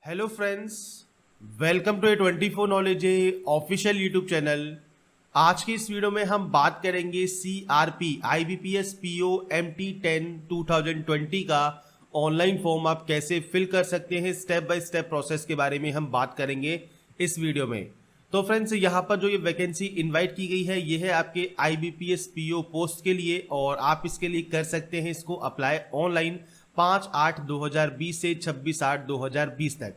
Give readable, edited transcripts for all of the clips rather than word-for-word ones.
Hello friends, welcome to A 24 knowledge official YouTube channel. आज की इस वीडियो में हम बात करेंगे CRP IBPS PO MT 10 2020 का ऑनलाइन फॉर्म आप कैसे फिल कर सकते हैं। स्टेप बाय स्टेप प्रोसेस के बारे में हम बात करेंगे इस वीडियो में। तो फ्रेंड्स, यहाँ पर जो ये वैकेंसी इनवाइट की गई है ये है आपके IBPS PO पोस्ट के लिए, और आप इसके लिए कर सकते हैं इसको अप्लाई ऑनलाइन 5/8/2020 से 26/8/2020 तक।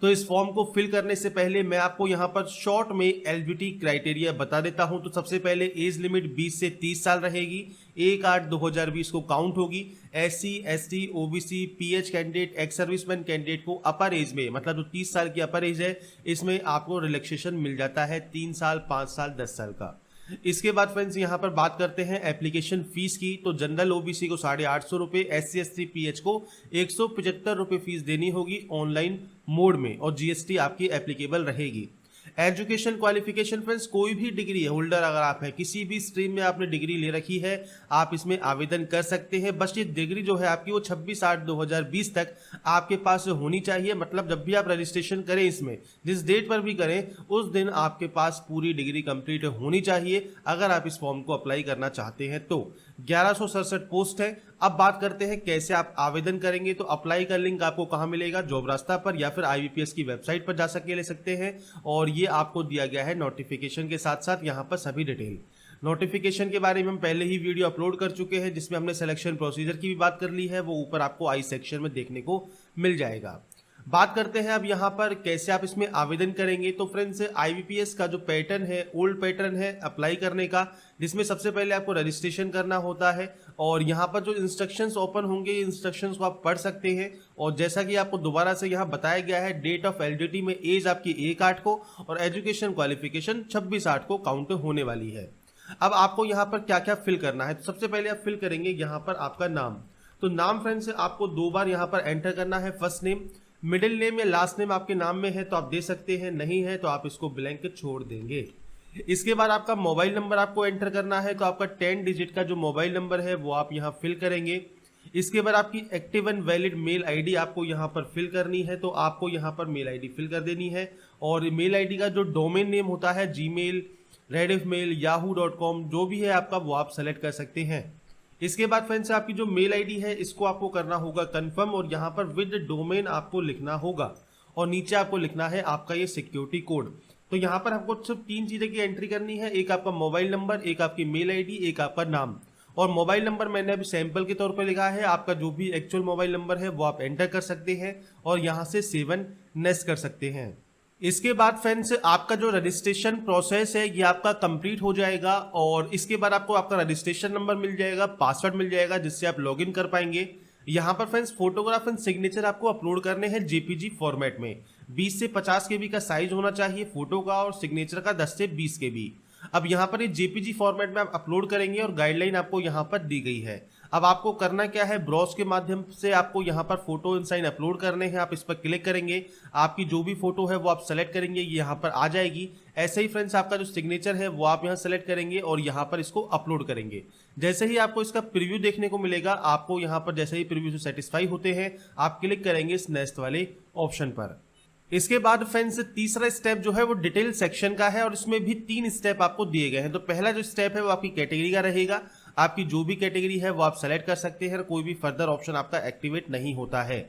तो इस फॉर्म को फिल करने से पहले मैं आपको यहाँ पर शॉर्ट में एलिजिबिलिटी क्राइटेरिया बता देता हूँ। तो सबसे पहले एज लिमिट 20 से 30 साल रहेगी, 1/8/2020 को काउंट होगी। SC ST OBC PH candidate ex serviceman candidate को अपर एज में, मतलब जो 30 साल की अपर एज है, इसमें आपको रिलैक्सेशन मिल जाता है 3 साल, 5 साल, 10 साल का। इसके बाद फ्रेंड्स यहाँ पर बात करते हैं एप्लीकेशन फीस की। तो जनरल OBC को 850 रुपये, SC ST PH को 175 रुपये फीस देनी होगी ऑनलाइन मोड में, और GST आपकी एप्लीकेबल रहेगी। एजुकेशन क्वालिफिकेशन फ्रेंड्स, कोई भी डिग्री होल्डर अगर आप हैं, किसी भी स्ट्रीम में आपने डिग्री ले रखी है, आप इसमें आवेदन कर सकते हैं। बस ये डिग्री जो है आपकी वो 26/8/2020 तक आपके पास होनी चाहिए। मतलब जब भी आप रजिस्ट्रेशन करें, इसमें जिस डेट पर भी करें उस दिन आपके पास पूरी डिग्री कंप्लीट होनी चाहिए अगर आप इस फॉर्म को अप्लाई करना चाहते हैं तो। 1167 पोस्ट है। अब बात करते हैं कैसे आप आवेदन करेंगे। तो अप्लाई का लिंक आपको कहां मिलेगा? जॉब रास्ता पर, या फिर IBPS की वेबसाइट पर जा सके ले सकते हैं, और ये आपको दिया गया है नोटिफिकेशन के साथ साथ यहाँ पर सभी डिटेल। नोटिफिकेशन के बारे में हम पहले ही वीडियो अपलोड कर चुके हैं जिसमें हमने सिलेक्शन प्रोसीजर की भी बात कर ली है, वो ऊपर आपको आई सेक्शन में देखने को मिल जाएगा। बात करते हैं अब यहाँ पर कैसे आप इसमें आवेदन करेंगे। तो फ्रेंड्स, IBPS का जो पैटर्न है ओल्ड पैटर्न है अप्लाई करने का, जिसमें सबसे पहले आपको रजिस्ट्रेशन करना होता है, और यहाँ पर जो इंस्ट्रक्शंस ओपन होंगे इंस्ट्रक्शंस को आप पढ़ सकते हैं। और जैसा कि आपको दोबारा से यहाँ बताया गया है, डेट ऑफ एलिजिबिलिटी में एज आपकी 1/8 को और एजुकेशन क्वालिफिकेशन 26/8 को काउंट होने वाली है। अब आपको यहाँ पर क्या क्या फिल करना है। तो सबसे पहले आप फिल करेंगे यहाँ पर आपका नाम। तो नाम फ्रेंड्स आपको 2 बार यहाँ पर एंटर करना है। फर्स्ट नेम, मिडिल नेम या लास्ट नेम आपके नाम में है तो आप दे सकते हैं, नहीं है तो आप इसको ब्लैंक छोड़ देंगे। इसके बाद आपका मोबाइल नंबर आपको एंटर करना है। तो आपका 10 डिजिट का जो मोबाइल नंबर है वो आप यहाँ फिल करेंगे। इसके बाद आपकी active and valid mail ID आपको यहाँ पर फिल करनी है। तो आपको यहाँ पर मेल आईडी फिल कर देनी है, और मेल आईडी का जो डोमेन नेम होता है, जीमेल, रेडिफमेल, yahoo.com, जो भी है आपका वो आप सेलेक्ट कर सकते हैं। इसके बाद फ्रेंड्स आपकी जो मेल आईडी है इसको आपको करना होगा कंफर्म, और यहाँ पर विद डोमेन आपको लिखना होगा, और नीचे आपको लिखना है आपका ये सिक्योरिटी कोड। तो यहाँ पर आपको सिर्फ 3 चीजें की एंट्री करनी है, एक आपका मोबाइल नंबर, एक आपकी मेल आईडी, एक आपका नाम। और मोबाइल नंबर मैंने अभी सैंपल के तौर पर लिखा है, आपका जो भी एक्चुअल मोबाइल नंबर है वो आप एंटर कर सकते हैं और यहाँ से 7 नेक्स्ट कर सकते हैं। इसके बाद फ्रेंड्स आपका जो रजिस्ट्रेशन प्रोसेस है ये आपका कंप्लीट हो जाएगा, और इसके बाद आपको आपका रजिस्ट्रेशन नंबर मिल जाएगा, पासवर्ड मिल जाएगा जिससे आप लॉगिन कर पाएंगे। यहाँ पर फ्रेंड्स फोटोग्राफ एंड सिग्नेचर आपको अपलोड करने हैं JPG फॉर्मेट में। 20 से 50 KB का साइज होना चाहिए फोटो का, और सिग्नेचर का 10 से 20 KB। अब यहाँ पर ये JPG फॉर्मेट में आप अपलोड करेंगे, और गाइडलाइन आपको यहाँ पर दी गई है। अब आपको करना क्या है, ब्राउज के माध्यम से आपको यहाँ पर फोटो एंड साइन अपलोड करने हैं। आप इस पर क्लिक करेंगे, आपकी जो भी फोटो है वो आप सेलेक्ट करेंगे, ये यहाँ पर आ जाएगी। ऐसे ही फ्रेंड्स आपका जो सिग्नेचर है वो आप यहाँ सेलेक्ट करेंगे और यहाँ पर इसको अपलोड करेंगे। जैसे ही आपको इसका प्रीव्यू देखने को मिलेगा, आपको यहाँ पर जैसे ही प्रीव्यू से सेटिस्फाई होते हैं आप क्लिक करेंगे इस नेक्स्ट वाले ऑप्शन पर। इसके बाद फ्रेंड्स तीसरा स्टेप जो है वो डिटेल सेक्शन का है, और इसमें भी 3 स्टेप आपको दिए गए हैं। तो पहला जो स्टेप है वो आपकी कैटेगरी का रहेगा। आपकी जो भी कैटेगरी है वो आप सेलेक्ट कर सकते हैं, कोई भी फर्दर ऑप्शन आपका एक्टिवेट नहीं होता है।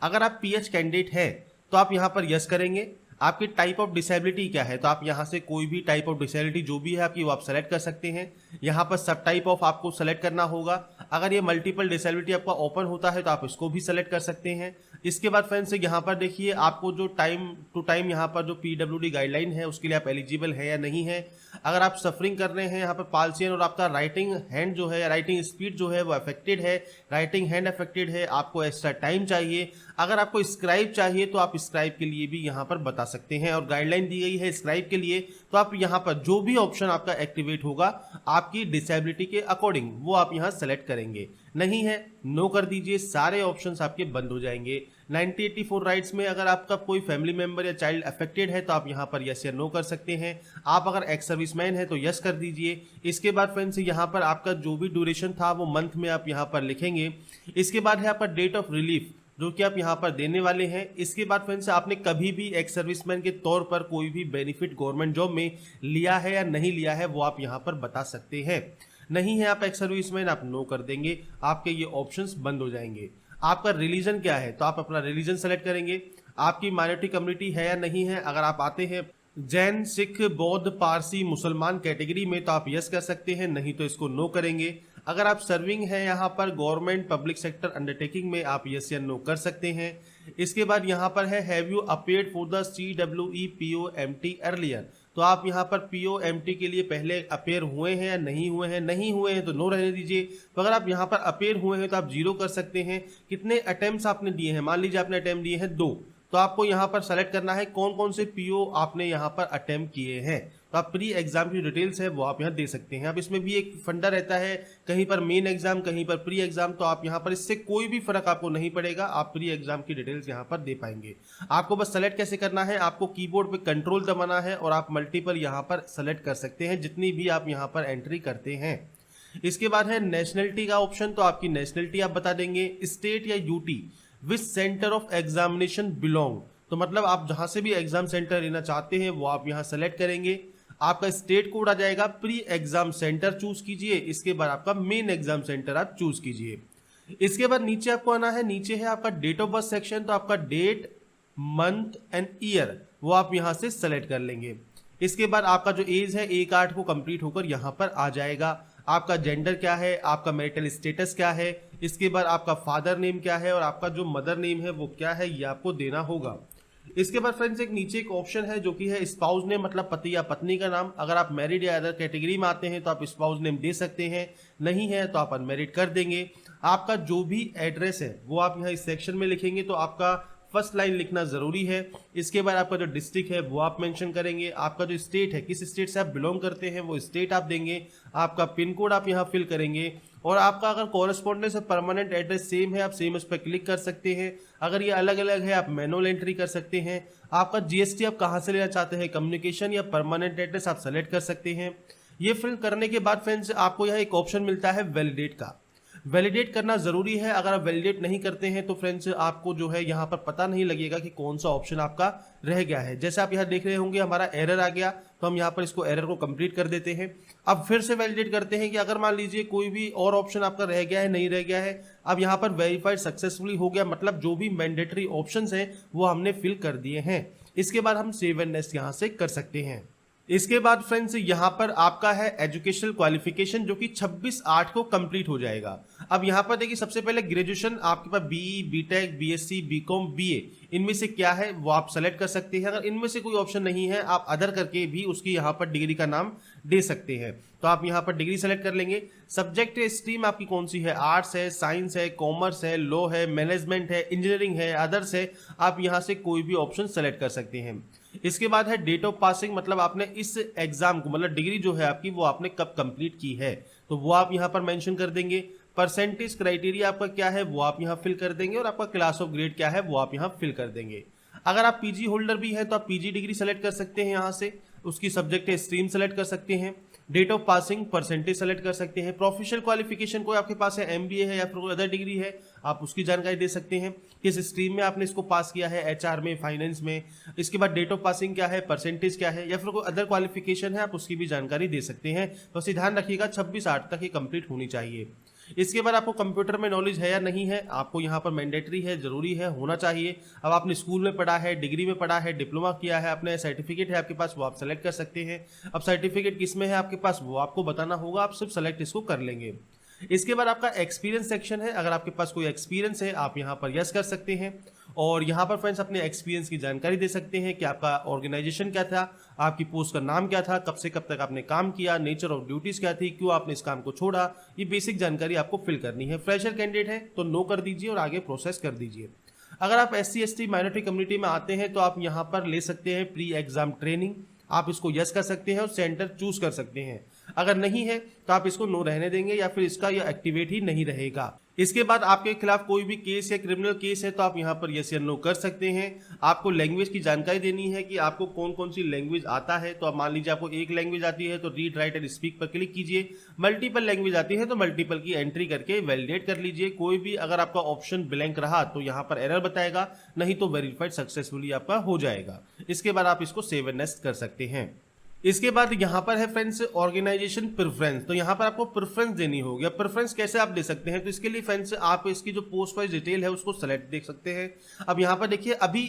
अगर आप PH कैंडिडेट है तो आप यहाँ पर यस करेंगे। आपकी टाइप ऑफ डिसेबिलिटी क्या है, तो आप यहाँ से कोई भी टाइप ऑफ डिसेबिलिटी जो भी है आपकी वो आप सेलेक्ट कर सकते हैं। यहाँ पर सब टाइप ऑफ आपको सेलेक्ट करना होगा। अगर ये मल्टीपल डिसेबिलिटी आपका ओपन होता है तो आप इसको भी सेलेक्ट कर सकते हैं। इसके बाद फ्रेंड्स यहाँ पर देखिए आपको जो टाइम टू टाइम यहाँ पर जो PWD गाइडलाइन है उसके लिए आप एलिजिबल है या नहीं है। अगर आप सफरिंग कर रहे हैं यहाँ पर पाल्सियन, और आपका राइटिंग हैंड जो है, राइटिंग स्पीड जो है वो अफेक्टेड है, राइटिंग हैंड अफेक्टेड है, आपको एक्स्ट्रा टाइम चाहिए। अगर आपको स्क्राइब चाहिए तो आप स्क्राइब के लिए भी यहाँ पर बता सकते हैं, और गाइडलाइन दी गई है स्क्राइब के लिए। तो आप यहाँ पर जो भी ऑप्शन आपका एक्टिवेट होगा आपकी डिसेबिलिटी के अकॉर्डिंग वो आप यहाँ सेलेक्ट करेंगे। नहीं है नो कर दीजिए, सारे ऑप्शंस आपके बंद हो जाएंगे। 9084 राइट्स में अगर आपका कोई फैमिली मेंबर या चाइल्ड अफेक्टेड है तो आप यहाँ पर यस या नो कर सकते हैं। आप अगर एक्स सर्विसमैन है तो यस कर दीजिए। इसके बाद फ्रेंड्स यहाँ पर आपका जो भी ड्यूरेशन था वो मंथ में आप यहाँ पर लिखेंगे। इसके बाद है आपका डेट ऑफ रिलीफ, जो कि आप यहाँ पर देने वाले हैं। इसके बाद फ्रेंड्स आपने कभी भी एक्स सर्विसमैन के तौर पर कोई भी बेनिफिट गवर्नमेंट जॉब में लिया है या नहीं लिया है वो आप यहाँ पर बता सकते हैं। नहीं है आप एक्स सर्विसमैन, आप नो कर देंगे, आपके ये ऑप्शंस बंद हो जाएंगे। आपका रिलीजन क्या है तो आप अपना रिलीजन सेलेक्ट करेंगे। आपकी माइनॉरिटी कम्युनिटी है या नहीं है, अगर आप आते हैं जैन, सिख, बौद्ध, पारसी, मुसलमान कैटेगरी में तो आप यस कर सकते हैं, नहीं तो इसको नो करेंगे। अगर आप सर्विंग है यहाँ पर गवर्नमेंट पब्लिक सेक्टर अंडरटेकिंग में आप यस या नो कर सकते हैं। इसके बाद यहाँ पर है have you appeared for the CWE POMT earlier, तो आप यहाँ पर POMT के लिए पहले अपेयर हुए हैं या नहीं हुए हैं। नहीं हुए हैं तो नो रहने दीजिए। तो अगर आप यहाँ पर अपेयर हुए हैं तो आप 0 कर सकते हैं। कितने अटेम्प्ट्स आपने दिए हैं, मान लीजिए आपने अटेम्प्ट दिए हैं 2, तो आपको यहाँ पर सेलेक्ट करना है कौन कौन से PO आपने यहाँ पर अटेम्प्ट किए हैं। तो आप प्री एग्जाम की डिटेल्स है वो आप यहाँ दे सकते हैं। अब इसमें भी एक फंडा रहता है, कहीं पर मेन एग्जाम कहीं पर प्री एग्जाम, तो आप यहाँ पर इससे कोई भी फर्क आपको नहीं पड़ेगा, आप प्री एग्जाम की डिटेल्स यहाँ पर दे पाएंगे। आपको बस सेलेक्ट कैसे करना है, आपको कीबोर्ड पे कंट्रोल दबाना है और आप मल्टीपल यहाँ पर सेलेक्ट कर सकते हैं जितनी भी आप यहाँ पर एंट्री करते हैं। इसके बाद है नेशनलिटी का ऑप्शन, तो आपकी नेशनलिटी आप बता देंगे। स्टेट या UT which centre of examination belong, तो मतलब आप जहां से भी एग्जाम सेंटर लेना चाहते हैं वो आप यहां सेलेक्ट करेंगे। आपका स्टेट कोड आ जाएगा, प्री एग्जाम सेंटर चूज कीजिए। इसके बाद आपका मेन एग्जाम सेंटर आप चूज कीजिए। इसके बाद नीचे आपको आना है, नीचे है आपका डेट ऑफ बर्थ सेक्शन, तो आपका डेट, मंथ एंड ईयर वो आप यहां से सेलेक्ट कर लेंगे। इसके बाद आपका जो एज है 1/8 को कंप्लीट होकर यहां पर आ जाएगा। आपका जेंडर क्या है, आपका मैरिटल स्टेटस क्या है, इसके बाद आपका फादर नेम क्या है और आपका जो मदर नेम है वो क्या है, ये आपको देना होगा। इसके बाद फ्रेंड्स एक नीचे एक ऑप्शन है जो कि है स्पाउस नेम, मतलब पति या पत्नी का नाम। अगर आप मैरिड या अदर कैटेगरी में आते हैं तो आप स्पाउस नेम दे सकते हैं, नहीं है तो आप अनमैरिड कर देंगे। आपका जो भी एड्रेस है वो आप यहाँ इस सेक्शन में लिखेंगे, तो आपका फर्स्ट लाइन लिखना जरूरी है। इसके बाद आपका जो डिस्ट्रिक्ट है वो आप मेंशन करेंगे। आपका जो स्टेट है, किस स्टेट से आप बिलोंग करते हैं वो स्टेट आप देंगे। आपका पिन कोड आप यहाँ फिल करेंगे और आपका अगर कॉरेस्पॉन्डेंस है परमानेंट एड्रेस सेम है, आप सेम उस पर क्लिक कर सकते हैं। अगर ये अलग अलग है आप मैनुअल एंट्री कर सकते हैं। आपका GST आप कहाँ से लेना चाहते हैं, कम्युनिकेशन या परमानेंट एड्रेस आप सेलेक्ट कर सकते हैं। ये फिल करने के बाद फ्रेंड्स आपको यहाँ एक ऑप्शन मिलता है वैलिडेट का। वैलिडेट करना जरूरी है, अगर आप वैलिडेट नहीं करते हैं तो फ्रेंड्स आपको जो है यहाँ पर पता नहीं लगेगा कि कौन सा ऑप्शन आपका रह गया है। जैसे आप यहाँ देख रहे होंगे हमारा एरर आ गया, तो हम यहाँ पर इसको एरर को कंप्लीट कर देते हैं। अब फिर से वैलिडेट करते हैं कि अगर मान लीजिए कोई भी और ऑप्शन आपका रह गया है, नहीं रह गया है। अब यहाँ पर वेरीफाइड सक्सेसफुली हो गया, मतलब जो भी मैंडेटरी ऑप्शंस हैं वो हमने फिल कर दिए हैं। इसके बाद हम सेव एंड नेक्स्ट यहाँ से कर सकते हैं। इसके बाद फ्रेंड्स यहाँ पर आपका है एजुकेशनल क्वालिफिकेशन जो कि 26/8 को कंप्लीट हो जाएगा। अब यहाँ पर देखिए सबसे पहले ग्रेजुएशन आपके पास BE, BTech, BSc, BCom, BA इनमें से क्या है वो आप सेलेक्ट कर सकते हैं। अगर इनमें से कोई ऑप्शन नहीं है आप अदर करके भी उसकी यहाँ पर डिग्री का नाम दे सकते हैं। तो आप यहाँ पर डिग्री सेलेक्ट कर लेंगे। सब्जेक्ट स्ट्रीम आपकी कौन सी है, आर्ट्स है, साइंस है, कॉमर्स है, लॉ है, मैनेजमेंट है, इंजीनियरिंग है, अदर्स है, आप यहाँ से कोई भी ऑप्शन सेलेक्ट कर सकते हैं। इसके बाद है डेट ऑफ पासिंग, मतलब आपने इस एग्जाम को, मतलब डिग्री जो है आपकी वो आपने कब कंप्लीट की है, तो वो आप यहाँ पर मेंशन कर देंगे। परसेंटेज क्राइटेरिया आपका क्या है वो आप यहाँ फिल कर देंगे और आपका क्लास ऑफ ग्रेड क्या है वो आप यहाँ फिल कर देंगे। अगर आप PG होल्डर भी है तो आप PG डिग्री सेलेक्ट कर सकते हैं, यहाँ से उसकी सब्जेक्ट स्ट्रीम सेलेक्ट कर सकते हैं। Date of passing percentage select कर सकते हैं। प्रोफेशनल क्वालिफिकेशन कोई आपके पास है, MBA है या फिर कोई अदर डिग्री है, आप उसकी जानकारी दे सकते हैं। किस स्ट्रीम में आपने इसको पास किया है, HR में, फाइनेंस में। इसके बाद डेट ऑफ पासिंग क्या है, परसेंटेज क्या है, या फिर कोई अदर क्वालिफिकेशन है आप उसकी भी जानकारी दे सकते हैं। तो इसे ध्यान रखिएगा 26/8 तक ये कंप्लीट होनी चाहिए। इसके बाद आपको कंप्यूटर में नॉलेज है या नहीं है, आपको यहाँ पर मैंडेटरी है, जरूरी है, होना चाहिए। अब आपने स्कूल में पढ़ा है, डिग्री में पढ़ा है, डिप्लोमा किया है, अपने सर्टिफिकेट है आपके पास वो आप सेलेक्ट कर सकते हैं। अब सर्टिफिकेट किस में है आपके पास वो आपको बताना होगा, आप सिर्फ सेलेक्ट इसको कर लेंगे। इसके बाद आपका एक्सपीरियंस सेक्शन है, अगर आपके पास कोई एक्सपीरियंस है आप यहाँ पर यस कर सकते हैं और यहाँ पर फ्रेंड्स अपने एक्सपीरियंस की जानकारी दे सकते हैं कि आपका ऑर्गेनाइजेशन क्या था, आपकी पोस्ट का नाम क्या था, कब से कब तक आपने काम किया, नेचर ऑफ ड्यूटीज क्या थी, क्यों आपने इस काम को छोड़ा, ये बेसिक जानकारी आपको फिल करनी है। फ्रेशर कैंडिडेट है तो नो कर दीजिए और आगे प्रोसेस कर दीजिए। अगर आप SC ST माइनॉरिटी कम्युनिटी में आते हैं तो आप यहाँ पर ले सकते हैं प्री एग्जाम ट्रेनिंग, आप इसको यस कर सकते हैं और सेंटर चूज कर सकते हैं। अगर नहीं है तो आप इसको नो रहने देंगे या फिर इसका यह एक्टिवेट ही नहीं रहेगा। इसके बाद आपके खिलाफ कोई भी केस या क्रिमिनल केस है तो आप यहाँ पर यस या नो कर सकते हैं। आपको लैंग्वेज की जानकारी देनी है कि आपको कौन कौन सी लैंग्वेज आता है। तो आप मान लीजिए आपको एक लैंग्वेज आती है तो रीड राइट एंड स्पीक पर क्लिक कीजिए। मल्टीपल लैंग्वेज आती है तो मल्टीपल की एंट्री करके वैलिडेट कर लीजिए। कोई भी अगर आपका ऑप्शन ब्लैंक रहा तो यहाँ पर एरर बताएगा, नहीं तो वेरीफाइड सक्सेसफुली आपका हो जाएगा। इसके बाद आप इसको सेव एंड नेक्स्ट कर सकते हैं। इसके बाद यहाँ पर है फ्रेंड्स ऑर्गेनाइजेशन प्रेफरेंस। तो यहाँ पर आपको प्रेफरेंस देनी होगी। अब प्रेफरेंस कैसे आप दे सकते हैं, तो इसके लिए फ्रेंड्स आप इसकी जो पोस्ट वाइज डिटेल है उसको सेलेक्ट देख सकते हैं। अब यहाँ पर देखिए अभी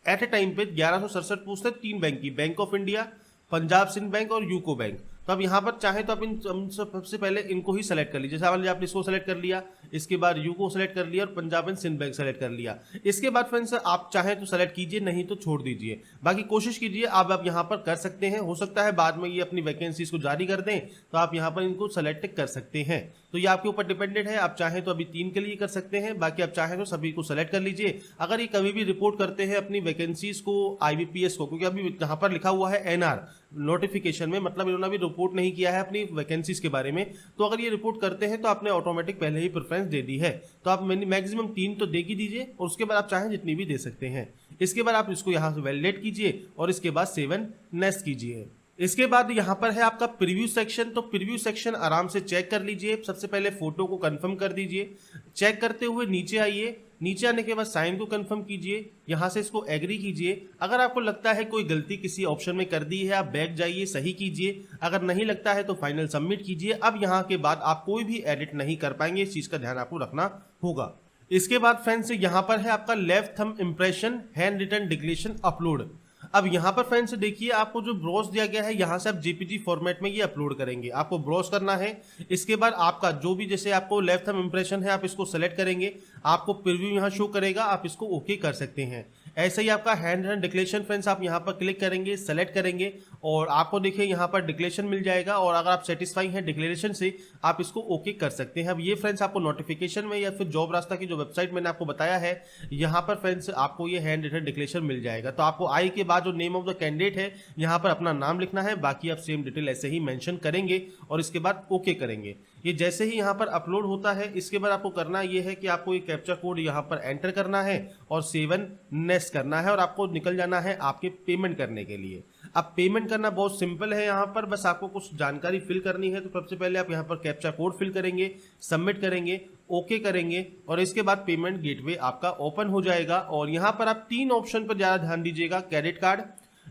एट ए टाइम पे 1167 पोस्ट है 3 बैंक की, Bank of India, Punjab Sind bank और यूको बैंक। तो अब यहाँ पर चाहे तो आप इन सबसे पहले इनको ही सेलेक्ट कर लीजिए। जैसे मान लीजिए आपने इसको सेलेक्ट कर लिया, इसके बाद यूको सेलेक्ट कर लिया और Punjab and Sind bank select कर लिया। इसके बाद फ्रेंड्स आप चाहे तो सेलेक्ट कीजिए, नहीं तो छोड़ दीजिए। बाकी कोशिश कीजिए आप यहाँ पर कर सकते हैं। हो सकता है बाद में ये अपनी वैकेंसीज को जारी कर दें तो आप यहाँ पर इनको सेलेक्ट कर सकते हैं। तो ये आपके ऊपर डिपेंडेंट है। आप चाहें तो अभी 3 के लिए कर सकते हैं, बाकी आप चाहें तो सभी को सेलेक्ट कर लीजिए। अगर ये कभी भी रिपोर्ट करते हैं अपनी वैकेंसीज को IBPS को, क्योंकि अभी यहाँ पर लिखा हुआ है NR नोटिफिकेशन में, मतलब इन्होंने अभी रिपोर्ट नहीं किया है अपनी वैकेंसीज के बारे में, तो अगर ये रिपोर्ट करते हैं तो आपने ऑटोमेटिक पहले ही प्रेफरेंस दे दी है। तो आप मैक्सिमम 3 तो दे ही दीजिए और उसके बाद आप चाहें जितनी भी दे सकते हैं। इसके बाद आप इसको यहाँ से वैलिडेट कीजिए और इसके बाद सेव एंड नेक्स्ट कीजिए। इसके बाद यहाँ पर है आपका प्रीव्यू सेक्शन। तो प्रीव्यू सेक्शन आराम से चेक कर लीजिए। सबसे पहले फोटो को कंफर्म कर दीजिए। चेक करते हुए नीचे आइए। नीचे आने के बाद साइन को कंफर्म कीजिए। यहाँ से इसको एग्री कीजिए। अगर आपको लगता है कोई गलती किसी ऑप्शन में कर दी है, आप बैक जाइए, सही कीजिए। अगर नहीं लगता है तो फाइनल सबमिट कीजिए। अब यहाँ के बाद आप कोई भी एडिट नहीं कर पाएंगे, इस चीज का ध्यान आपको रखना होगा। इसके बाद फ्रेंड्स यहाँ पर है आपका left thumb impression handwritten declaration upload. अब यहाँ पर फ्रेंड्स देखिए आपको जो ब्राउज दिया गया है, यहाँ से आप JPG फॉर्मेट में ये अपलोड करेंगे। आपको ब्राउज करना है। इसके बाद आपका जो भी, जैसे आपको लेफ्ट थंब इंप्रेशन है, आप इसको सेलेक्ट करेंगे, आपको प्रीव्यू यहाँ शो करेगा, आप इसको ओके कर सकते हैं। ऐसे ही आपका हैंड रिटन डिक्लेरेशन फ्रेंड्स आप यहाँ पर क्लिक करेंगे, सेलेक्ट करेंगे और आपको देखिए यहाँ पर डिक्लेरेशन मिल जाएगा। और अगर आप सेटिस्फाई हैं डिक्लेरेशन से, आप इसको ओके कर सकते हैं। अब ये फ्रेंड्स आपको नोटिफिकेशन में या फिर जॉब रास्ता की जो वेबसाइट मैंने आपको बताया है, यहाँ पर फ्रेंड्स आपको ये हैंड रिटन डिक्लेरेशन मिल जाएगा। तो आपको आई के बाद जो नेम ऑफ द कैंडिडेट है, यहाँ पर अपना नाम लिखना है। बाकी आप सेम डिटेल ऐसे ही मेंशन करेंगे और इसके बाद ओके करेंगे। ये जैसे ही यहाँ पर अपलोड होता है, इसके बाद आपको करना ये है कि आपको ये कैप्चा कोड यहाँ पर एंटर करना है और सेव एंड नेक्स्ट करना है और आपको निकल जाना है आपके पेमेंट करने के लिए। अब पेमेंट करना बहुत सिंपल है। यहाँ पर बस आपको कुछ जानकारी फिल करनी है। तो सबसे पहले आप यहाँ पर कैप्चा कोड फिल करेंगे, सबमिट करेंगे, ओके करेंगे और इसके बाद पेमेंट गेटवे आपका ओपन हो जाएगा। और यहाँ पर आप 3 ऑप्शन पर ज़्यादा ध्यान दीजिएगा, क्रेडिट कार्ड,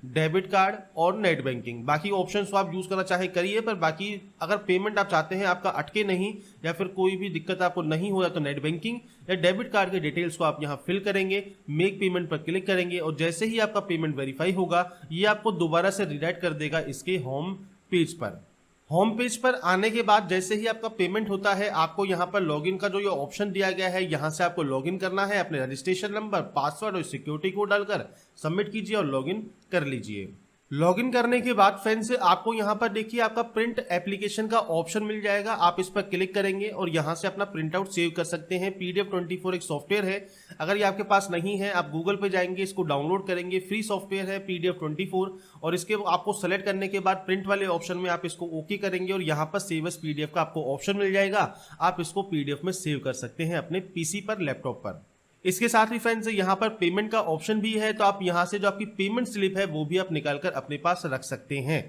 डेबिट कार्ड और नेट बैंकिंग। बाकी ऑप्शंस को आप यूज करना चाहे करिए, पर बाकी अगर पेमेंट आप चाहते हैं आपका अटके नहीं या फिर कोई भी दिक्कत आपको नहीं हो, या तो नेट बैंकिंग या डेबिट कार्ड के डिटेल्स को आप यहाँ फिल करेंगे, मेक पेमेंट पर क्लिक करेंगे और जैसे ही आपका पेमेंट वेरीफाई होगा, ये आपको दोबारा से रिडायरेक्ट कर देगा इसके होम पेज पर। होम पेज पर आने के बाद जैसे ही आपका पेमेंट होता है, आपको यहाँ पर लॉगिन का जो ये ऑप्शन दिया गया है, यहाँ से आपको लॉगिन करना है। अपने रजिस्ट्रेशन नंबर, पासवर्ड और सिक्योरिटी कोड डालकर सबमिट कीजिए और लॉगिन कर लीजिए। लॉगिन करने के बाद फ्रेंड्स आपको यहाँ पर देखिए आपका प्रिंट एप्लीकेशन का ऑप्शन मिल जाएगा। आप इस पर क्लिक करेंगे और यहाँ से अपना प्रिंट आउट सेव कर सकते हैं। PDF24 एक सॉफ्टवेयर है। अगर ये आपके पास नहीं है, आप गूगल पे जाएंगे, इसको डाउनलोड करेंगे। फ्री सॉफ्टवेयर है PDF24 और इसके आपको सेलेक्ट करने के बाद प्रिंट वाले ऑप्शन में आप इसको ओके करेंगे और यहाँ पर सेव एज PDF का आपको ऑप्शन मिल जाएगा। आप इसको PDF में सेव कर सकते हैं अपने PC पर, लैपटॉप पर। इसके साथ ही फ्रेंड्स यहाँ पर पेमेंट का ऑप्शन भी है, तो आप यहाँ से जो आपकी पेमेंट स्लिप है वो भी आप निकालकर अपने पास रख सकते हैं।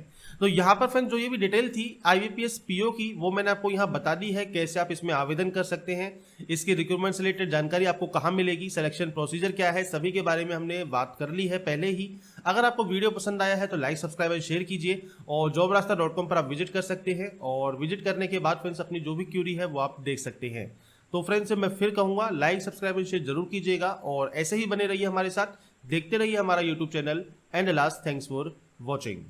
तो यहाँ पर फ्रेंड्स जो ये भी डिटेल थी IBPS PO की, वो मैंने आपको यहाँ बता दी है कैसे आप इसमें आवेदन कर सकते हैं। इसकी रिक्रूटमेंट से रिलेटेड जानकारी आपको कहाँ मिलेगी, सिलेक्शन प्रोसीजर क्या है, सभी के बारे में हमने बात कर ली है पहले ही। अगर आपको वीडियो पसंद आया है तो लाइक, सब्सक्राइब और शेयर कीजिए और jobrasta.com पर आप विजिट कर सकते हैं और विजिट करने के बाद फ्रेंड्स अपनी जो भी क्यूरी है वो आप देख सकते हैं। तो फ्रेंड्स मैं फिर कहूँगा, लाइक, सब्सक्राइब और शेयर जरूर कीजिएगा और ऐसे ही बने रहिए हमारे साथ, देखते रहिए हमारा YouTube channel. And last, thanks for watching.